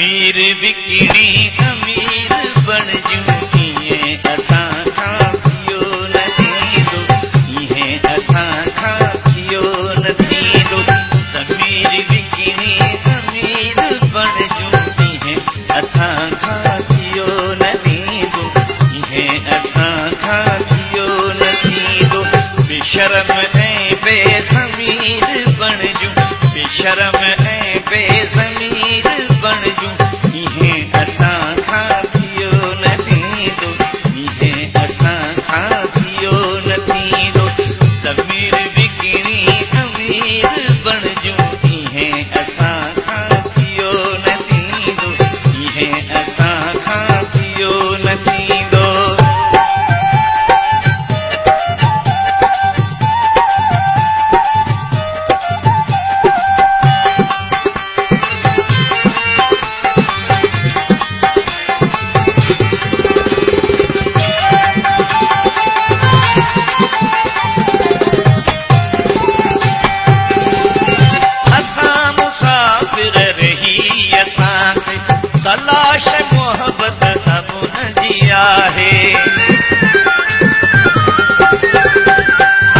ज़मीर विकिणी अमीर बणिजूं ईअं असां खां थियो न थींदो ईअं असां खां थियो न थींदो ज़मीर विकिणी अमीर बणिजूं ईअं असां खां थियो न थींदो ईअं असां खां थियो न थींदो बेशर्म ऐं बेज़मीर बणिजूं बेशर्म ऐं बेज़मीर बणिजूं ईअं असां खां थियो न थींदो ईअं असां खां थियो न थींदो ज़मीर विकिणी अमीर बणिजूं ईअं असां खां थियो न थींदो ईअं असां खां थियो न थींदो असांखे तलाश मोहबत अब न जी आहे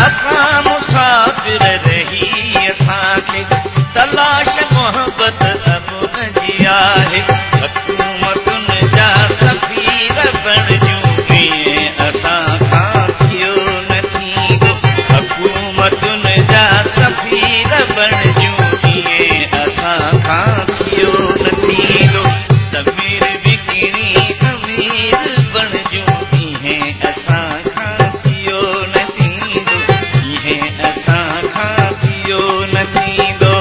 असां मुसाफ़िर रही असांखे तलाश मोहबत अब न जी आहे हुकूमतुनि जा सफ़ीर बणिजूं ईअं असां खां थियो न थींदो हुकूमतुनि जा सफ़ीर बणिजूं ईअं असां खां थियो न थींदो ज़मीर विकिणी अमीर बणिजूं ईअं असां खां थियो न थींदो ईअं असां खां थियो न थींदो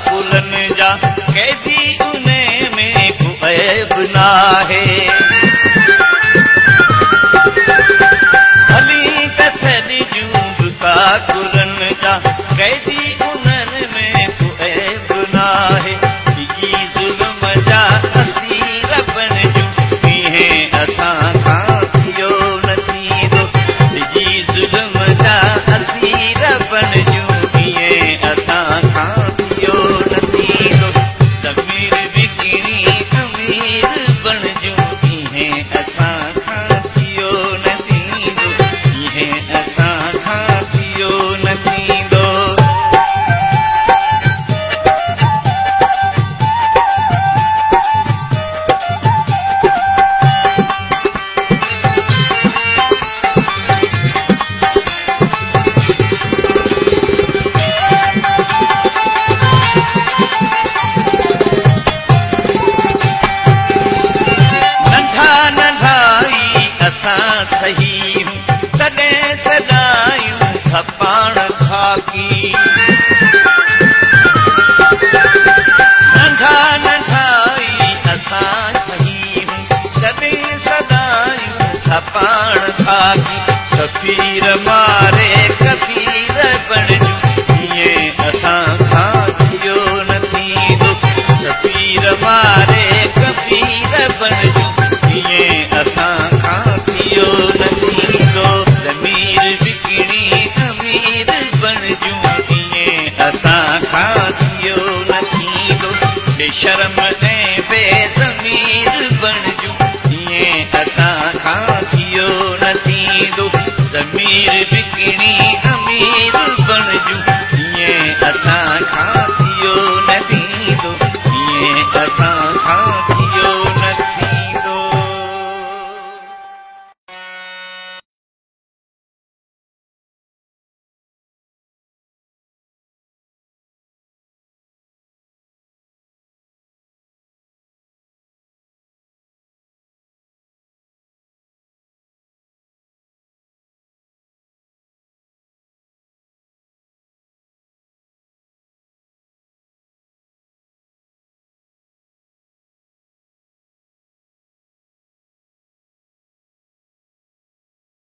कुलनि जा कैदी उन में को ऐब नाहे हली कसदी जूं बुका कुलनि जा कैदी उन्हनि में को ऐब नाहे जी ज़ुल्म जा असीर बणिजूं ईअं असां खां थियो न थींदो जी ज़ुल्म जा असीर बणिजूं ईअं असां खां ज़मीर विकिणी अमीर बणिजूं ईअं असां खां थियो न थींदो ईअं असां खां थियो न थींदो असां सही तॾहिं सदायूं थपाण खाकी नंढा नंढा असां सही तॾहिं सदायूं थपाण खाकी सफ़ीर मारे कफ़ीर बणिजूं ईअं असां खां थियो न थींदो सफ़ीर मारे कफ़ीर बणिजूं ईअं असां खां थियो न थींदो ज़मीर विकिणी अमीर बणिजूं ईअं असां खां थियो न थींदो बेशर्म ऐं बेज़मीर बणिजूं ईअं असां खां थियो न थींदो ज़मीर विकिणी